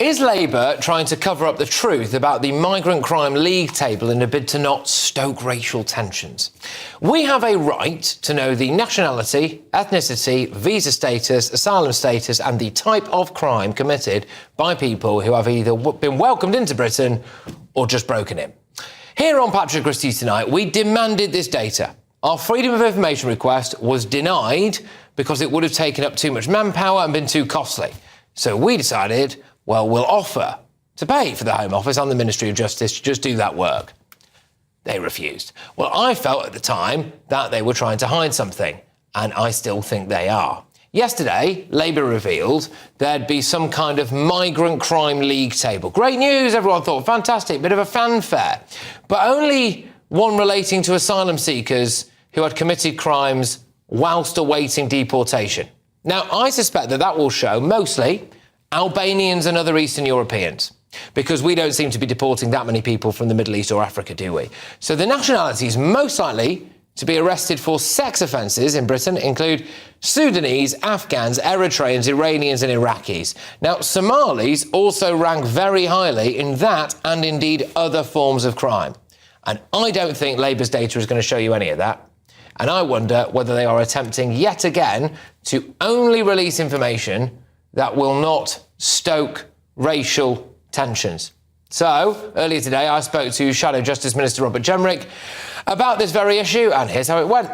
Is Labour trying to cover up the truth about the migrant crime league table in a bid to not stoke racial tensions? We have a right to know the nationality, ethnicity, visa status, asylum status and the type of crime committed by people who have either been welcomed into Britain or just broken in. Here on Patrick Christie Tonight, we demanded this data. Our Freedom of Information request was denied because it would have taken up too much manpower and been too costly. So we decided, well, we'll offer to pay for the Home Office and the Ministry of Justice to just do that work. They refused. Well, I felt at the time that they were trying to hide something, and I still think they are. Yesterday, Labour revealed there'd be some kind of migrant crime league table. Great news, everyone thought, fantastic, bit of a fanfare. But only one relating to asylum seekers who had committed crimes whilst awaiting deportation. Now, I suspect that will show mostly Albanians and other Eastern Europeans, because we don't seem to be deporting that many people from the Middle East or Africa, do we? So the nationalities most likely to be arrested for sex offences in Britain include Sudanese, Afghans, Eritreans, Iranians and Iraqis. Now, Somalis also rank very highly in that and indeed other forms of crime. And I don't think Labour's data is going to show you any of that. And I wonder whether they are attempting yet again to only release information that will not stoke racial tensions. So, earlier today, I spoke to Shadow Justice Minister Robert Jenrick about this very issue, and here's how it went.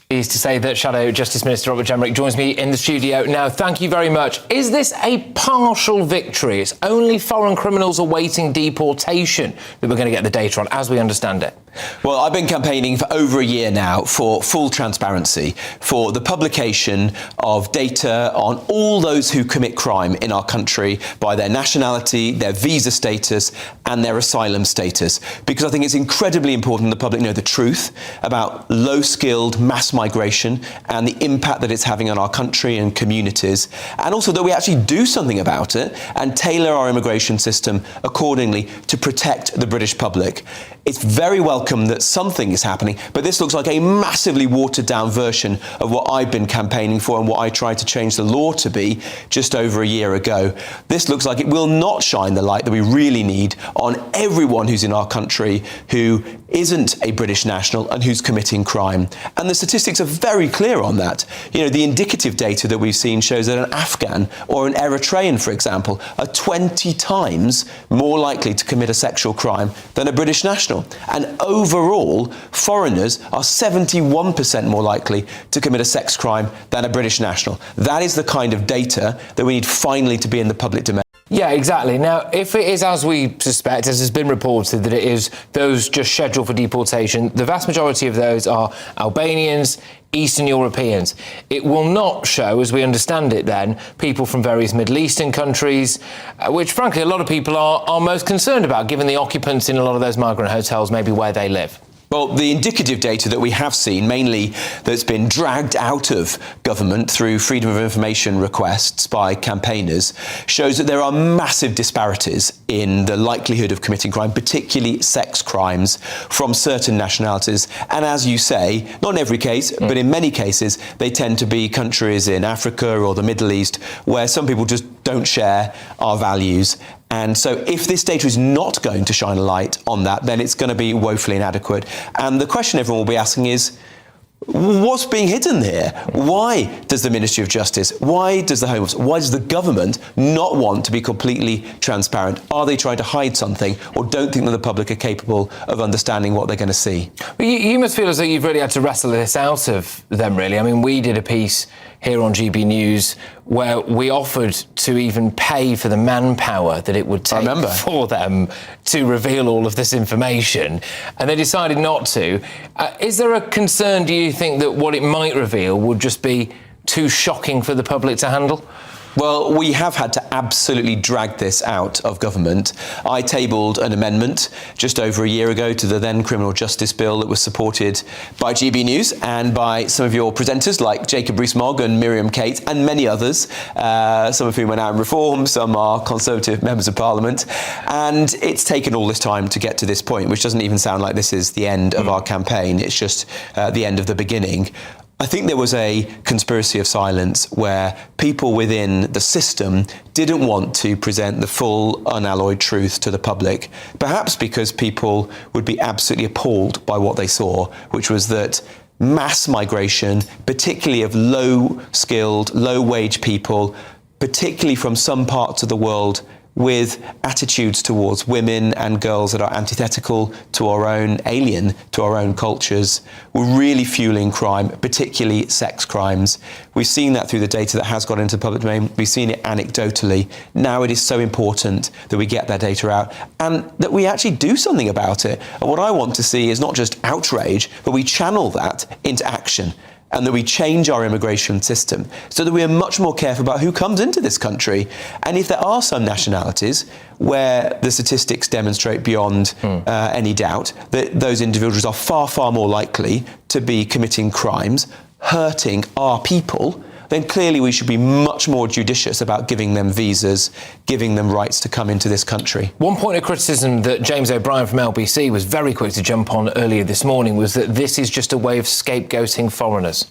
Pleased to say that Shadow Justice Minister Robert Jenrick joins me in the studio now. Thank you very much. Is this a partial victory? It's only foreign criminals awaiting deportation that we're going to get the data on, as we understand it. Well, I've been campaigning for over a year now for full transparency, for the publication of data on all those who commit crime in our country by their nationality, their visa status and their asylum status, because I think it's incredibly important the public know the truth about low-skilled mass migration and the impact that it's having on our country and communities, and also that we actually do something about it and tailor our immigration system accordingly to protect the British public. It's very welcome that something is happening, but this looks like a massively watered-down version of what I've been campaigning for and what I tried to change the law to be just over a year ago. This looks like it will not shine the light that we really need on everyone who's in our country who isn't a British national and who's committing crime. And the statistics are very clear on that. You know, the indicative data that we've seen shows that an Afghan or an Eritrean, for example, are 20 times more likely to commit a sexual crime than a British national. And overall, foreigners are 71% more likely to commit a sex crime than a British national. That is the kind of data that we need finally to be in the public domain. Yeah, exactly. Now, if it is as we suspect, as has been reported, that it is those just scheduled for deportation, the vast majority of those are Albanians, Eastern Europeans. It will not show, as we understand it then, people from various Middle Eastern countries, which frankly a lot of people are most concerned about, given the occupants in a lot of those migrant hotels, maybe where they live. Well, the indicative data that we have seen, mainly that's been dragged out of government through freedom of information requests by campaigners, shows that there are massive disparities in the likelihood of committing crime, particularly sex crimes, from certain nationalities. And as you say, not in every case, but in many cases, they tend to be countries in Africa or the Middle East where some people just don't share our values. And so if this data is not going to shine a light on that, then it's going to be woefully inadequate. And the question everyone will be asking is, what's being hidden here? Why does the Ministry of Justice, why does the Home Office, why does the government not want to be completely transparent? Are they trying to hide something, or don't think that the public are capable of understanding what they're going to see? Well, you must feel as though you've really had to wrestle this out of them, really. I mean, we did a piece here on GB News where we offered to even pay for the manpower that it would take for them to reveal all of this information, and they decided not to. Is there a concern, do you think, that what it might reveal would just be too shocking for the public to handle? Well, we have had to absolutely drag this out of government. I tabled an amendment just over a year ago to the then criminal justice bill that was supported by GB News and by some of your presenters like Jacob Rees-Mogg and Miriam Kate and many others, some of whom are now in reform, some are Conservative members of Parliament. And it's taken all this time to get to this point, which doesn't even sound like this is the end of our campaign. It's just the end of the beginning. I think there was a conspiracy of silence where people within the system didn't want to present the full, unalloyed truth to the public, perhaps because people would be absolutely appalled by what they saw, which was that mass migration, particularly of low-skilled, low-wage people, particularly from some parts of the world with attitudes towards women and girls that are antithetical to our own, alien to our own cultures, were really fueling crime, particularly sex crimes. We've seen that through the data that has got into the public domain. We've seen it anecdotally. Now it is so important that we get that data out and that we actually do something about it. And what I want to see is not just outrage, but we channel that into action, and that we change our immigration system so that we are much more careful about who comes into this country. And if there are some nationalities where the statistics demonstrate beyond any doubt that those individuals are far, far more likely to be committing crimes, hurting our people, then clearly we should be much more judicious about giving them visas, giving them rights to come into this country. One point of criticism that James O'Brien from LBC was very quick to jump on earlier this morning was that this is just a way of scapegoating foreigners.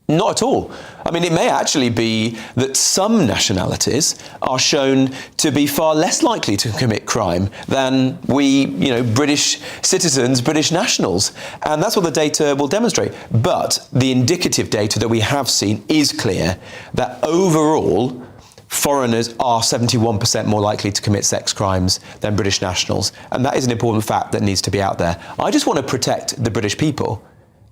Not at all. I mean, it may actually be that some nationalities are shown to be far less likely to commit crime than we, British citizens, British nationals. And that's what the data will demonstrate. But the indicative data that we have seen is clear that overall, foreigners are 71% more likely to commit sex crimes than British nationals. And that is an important fact that needs to be out there. I just want to protect the British people.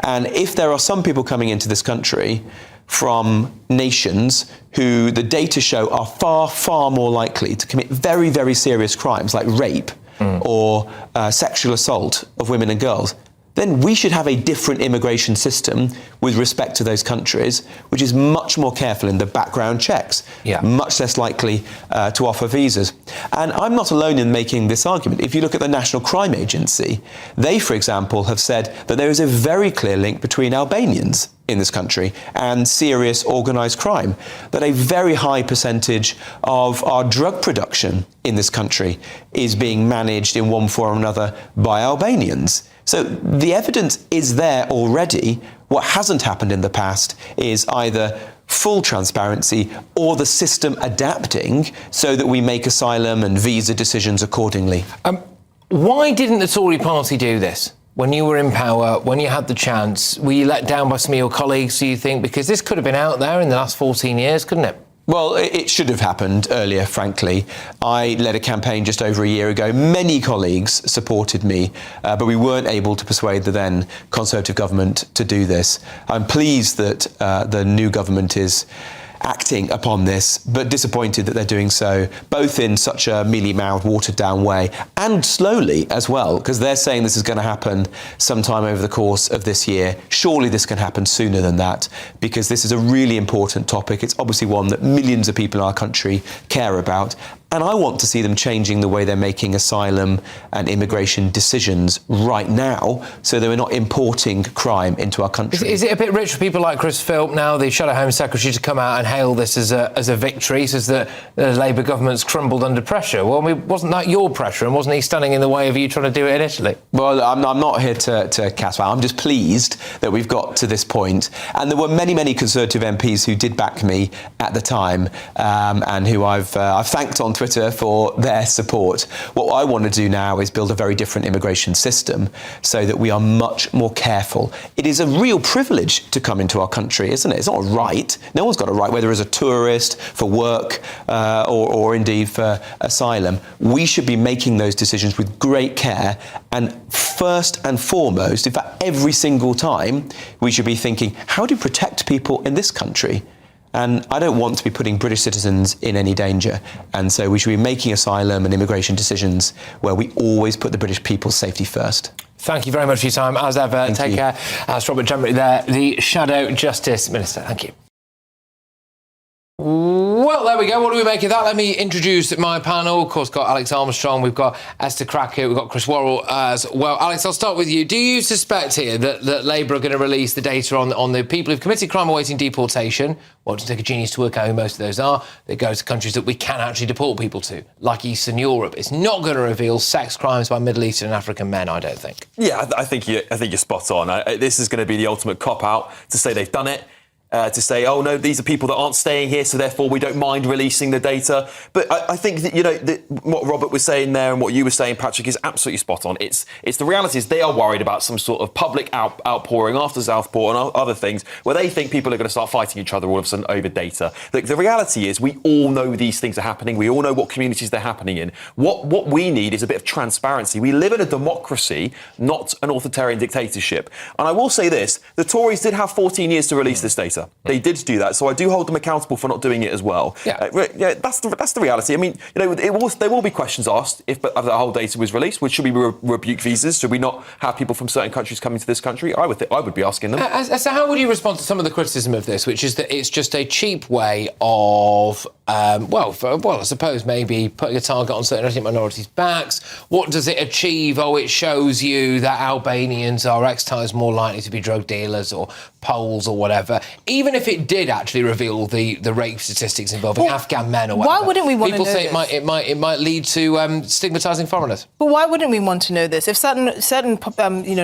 And if there are some people coming into this country from nations who the data show are far, far more likely to commit very, very serious crimes like rape or sexual assault of women and girls, then we should have a different immigration system with respect to those countries, which is much more careful in the background checks, much less likely to offer visas. And I'm not alone in making this argument. If you look at the National Crime Agency, they, for example, have said that there is a very clear link between Albanians in this country and serious organised crime, that a very high percentage of our drug production in this country is being managed in one form or another by Albanians. So the evidence is there already. What hasn't happened in the past is either full transparency or the system adapting so that we make asylum and visa decisions accordingly. Why didn't the Tory party do this? When you were in power, when you had the chance, were you let down by some of your colleagues, do you think? Because this could have been out there in the last 14 years, couldn't it? Well, it should have happened earlier, frankly. I led a campaign just over a year ago. Many colleagues supported me, but we weren't able to persuade the then Conservative government to do this. I'm pleased that the new government is acting upon this, but disappointed that they're doing so, both in such a mealy-mouthed, watered-down way, and slowly as well, because they're saying this is going to happen sometime over the course of this year. Surely this can happen sooner than that, because this is a really important topic. It's obviously one that millions of people in our country care about. And I want to see them changing the way they're making asylum and immigration decisions right now, so that we're not importing crime into our country. Is it a bit rich for people like Chris Philp now, the Shadow Home Secretary, to come out and hail this as a victory, says that the Labour government's crumbled under pressure? Well, wasn't that your pressure, and wasn't he standing in the way of you trying to do it in Italy? Well, I'm not here to cast fire. I'm just pleased that we've got to this point. And there were many, many Conservative MPs who did back me at the time, and who I've thanked on Twitter for their support. What I want to do now is build a very different immigration system so that we are much more careful. It is a real privilege to come into our country, isn't it? It's not a right. No one's got a right, whether as a tourist, for work, or indeed for asylum. We should be making those decisions with great care, and first and foremost, in fact, every single time, we should be thinking, how do we protect people in this country? And I don't want to be putting British citizens in any danger. And so we should be making asylum and immigration decisions where we always put the British people's safety first. Thank you very much for your time, as ever. Take care. That's Robert Jenrick there, the Shadow Justice Minister. Thank you. Well, Well, there we go. What do we make of that? Let me introduce my panel. Of course, got Alex Armstrong, we've got Esther Crackett, we've got Chris Worrell as well. Alex, I'll start with you. Do you suspect here that Labour are going to release the data on the people who've committed crime awaiting deportation? Well, it doesn't take a genius to work out who most of those are. They go to countries that we can actually deport people to, like Eastern Europe. It's not going to reveal sex crimes by Middle Eastern and African men, I don't think. Yeah, I think you're spot on. This is going to be the ultimate cop-out to say they've done it. To say, oh no, these are people that aren't staying here, so therefore we don't mind releasing the data. But I think that, what Robert was saying there and what you were saying, Patrick, is absolutely spot on. It's the reality is they are worried about some sort of public outpouring after Southport and other things where they think people are going to start fighting each other all of a sudden over data. The reality is we all know these things are happening. We all know what communities they're happening in. What we need is a bit of transparency. We live in a democracy, not an authoritarian dictatorship. And I will say this, the Tories did have 14 years to release this data. They did do that, so I do hold them accountable for not doing it as well. Yeah, that's the reality. I mean, there will be questions asked if the whole data was released. Should we rebuke visas? Should we not have people from certain countries coming to this country? I would be asking them. So how would you respond to some of the criticism of this, which is that it's just a cheap way of, I suppose maybe putting a target on certain ethnic minorities' backs? What does it achieve? Oh, it shows you that Albanians are X times more likely to be drug dealers or Poles or whatever. Even if it did actually reveal the rape statistics involving Afghan men or whatever. Why wouldn't we want to know this? People say it might lead to stigmatising foreigners. But why wouldn't we want to know this? If certain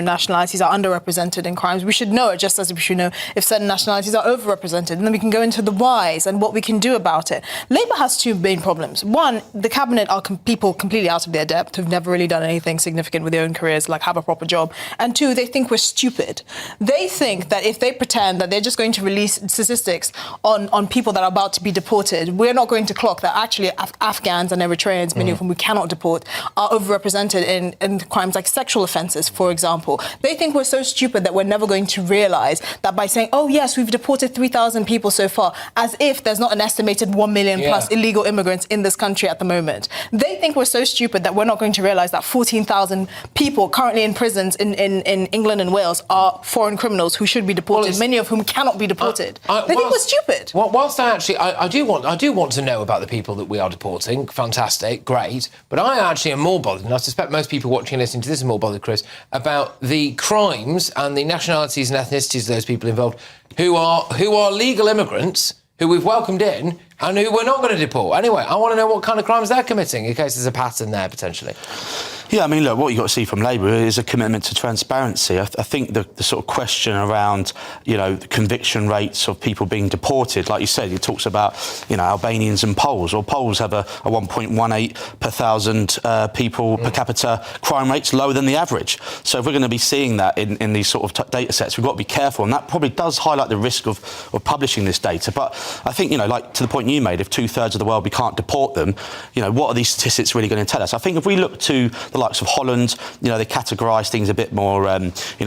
nationalities are underrepresented in crimes, we should know it, just as we should know if certain nationalities are overrepresented. And then we can go into the whys and what we can do about it. Labour has two main problems. One, the cabinet are people completely out of their depth, who've never really done anything significant with their own careers, like have a proper job. And two, they think we're stupid. They think that if they pretend that they're just going to release statistics on people that are about to be deported, we're not going to clock that actually Afghans and Eritreans, many of whom we cannot deport, are overrepresented in crimes like sexual offences, for example. They think we're so stupid that we're never going to realise that by saying, oh yes, we've deported 3,000 people so far, as if there's not an estimated 1 million plus illegal immigrants in this country at the moment. They think we're so stupid that we're not going to realise that 14,000 people currently in prisons in England and Wales are foreign criminals who should be deported, many of whom cannot be deported. They think we're stupid. Well, whilst I do want to know about the people that we are deporting. Fantastic, great. But I actually am more bothered, and I suspect most people watching and listening to this are more bothered, Chris, about the crimes and the nationalities and ethnicities of those people involved who are legal immigrants who we've welcomed in and who we're not going to deport. Anyway, I want to know what kind of crimes they're committing in case there's a pattern there, potentially. Yeah, I mean, look, what you've got to see from Labour is a commitment to transparency. I think the sort of question around, the conviction rates of people being deported, like you said, it talks about, Albanians and Poles. Well, Poles have a 1.18 per thousand people per capita crime rates, lower than the average. So if we're going to be seeing that in these sort of data sets, we've got to be careful. And that probably does highlight the risk of publishing this data. But I think, like to the point you made, if 2/3 of the world we can't deport them, what are these statistics really going to tell us? I think if we look to the likes of Holland, they categorise things a bit more,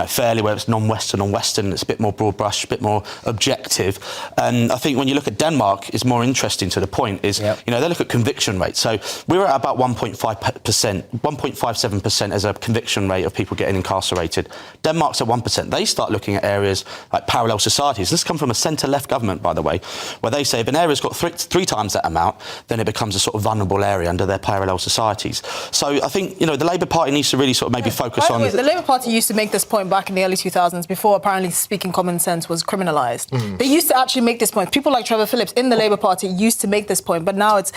fairly, where it's non-Western and Western, it's a bit more broad brush, a bit more objective. And I think when you look at Denmark, it's more interesting to the point is, they look at conviction rates. So we're at about 1.57% as a conviction rate of people getting incarcerated. Denmark's at 1%. They start looking at areas like parallel societies. This comes from a centre-left government, by the way, where they say if an area's got three times that amount, then it becomes a sort of vulnerable area under their parallel societies. So I think, the Labour Party needs to really sort of maybe focus on... The Labour Party used to make this point back in the early 2000s before apparently speaking common sense was criminalised. They used to actually make this point. People like Trevor Phillips in the Labour Party used to make this point, but now it's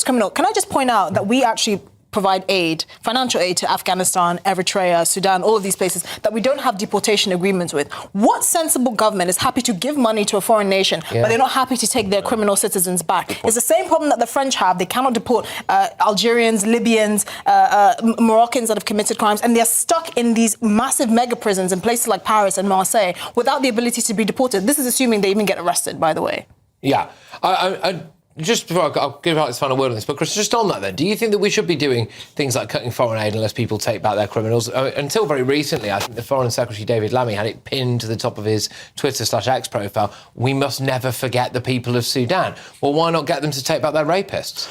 criminal. Can I just point out that we actually provide financial aid to Afghanistan, Eritrea, Sudan, all of these places that we don't have deportation agreements with? What sensible government is happy to give money to a foreign nation, but they're not happy to take their criminal citizens back? It's the same problem that the French have. They cannot deport Algerians, Libyans, Moroccans that have committed crimes, and they're stuck in these massive mega prisons in places like Paris and Marseille without the ability to be deported. This is assuming they even get arrested, by the way. Yeah. Just before I'll give out this final word on this, but Chris, just on that then, do you think that we should be doing things like cutting foreign aid unless people take back their criminals? Until very recently, I think the Foreign Secretary David Lammy had it pinned to the top of his Twitter/X profile, we must never forget the people of Sudan. Well, why not get them to take back their rapists?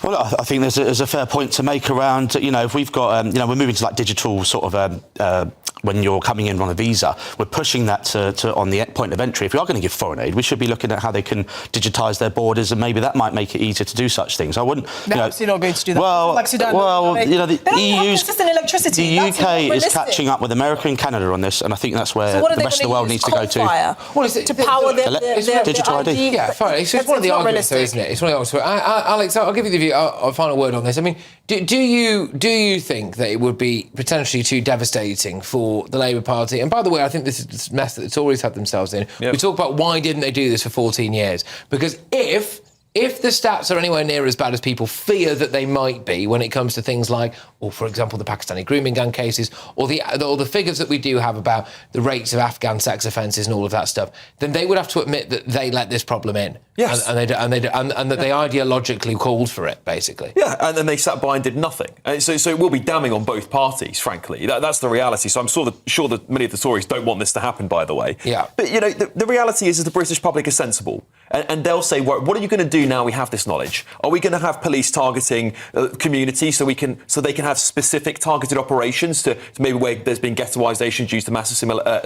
Well, I think there's a fair point to make around, if we've got, we're moving to like digital sort of when you're coming in on a visa. We're pushing that to on the point of entry. If we are going to give foreign aid, we should be looking at how they can digitise their borders, and maybe that might make it easier to do such things. I wouldn't. They're absolutely not going to do that. Well, like Sudan, the EU's consistent electricity. The UK is catching up with America and Canada on this, and I think that's where the rest of the world needs to go to. Well, to power their digital ID. Yeah, fine. It's one of the arguments, though, isn't it? It's one of the arguments. Alex, I'll give you a final word on this. I mean, do you think that it would be potentially too devastating for the Labour Party? And by the way, I think this is the mess that the Tories had themselves in. Yep. We talk about why didn't they do this for 14 years? Because if the stats are anywhere near as bad as people fear that they might be when it comes to things like, or for example, the Pakistani grooming gang cases, or the figures that we do have about the rates of Afghan sex offences and all of that stuff, then they would have to admit that they let this problem in. Yes. And that they ideologically called for it, basically. Yeah, and then they sat by and did nothing. And so it will be damning on both parties, frankly. That's the reality. So I'm sure that many of the Tories don't want this to happen, by the way. Yeah. But, the reality is the British public is sensible. And they'll say, well, what are you going to do now we have this knowledge? Are we going to have police targeting communities so they can have specific targeted operations to maybe where there's been ghettoisation due to massive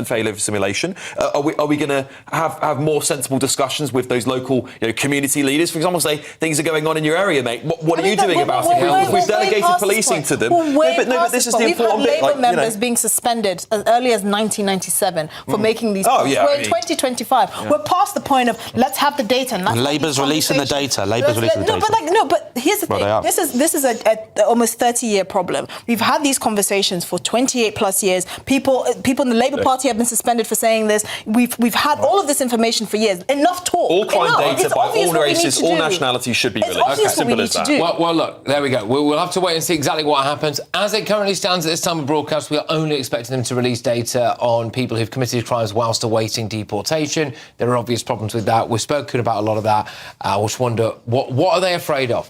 failure of assimilation? Are we going to have more sensible discussions with those local community leaders? For example, say, things are going on in your area, mate. What are you doing about it? We've delegated policing to them. But this is the important bit. We've had Labour members being suspended as early as 1997 for making these points. We're in 2025. Yeah. We're past the point of let's have the data. And Labour's releasing the data. But here's the thing. This is a almost 30-year problem. We've had these conversations for 28 plus years. People in the Labour Party have been suspended for saying this. We've had all of this information for years. Enough talk. All crime data by all races, all nationalities should be released. It's simple as that. Well, look, there we go. We'll have to wait and see exactly what happens. As it currently stands at this time of broadcast, we are only expecting them to release data on people who've committed crimes whilst awaiting deportation. There are obvious problems with that. We've spoken about a lot of that. I just wonder, what are they afraid of?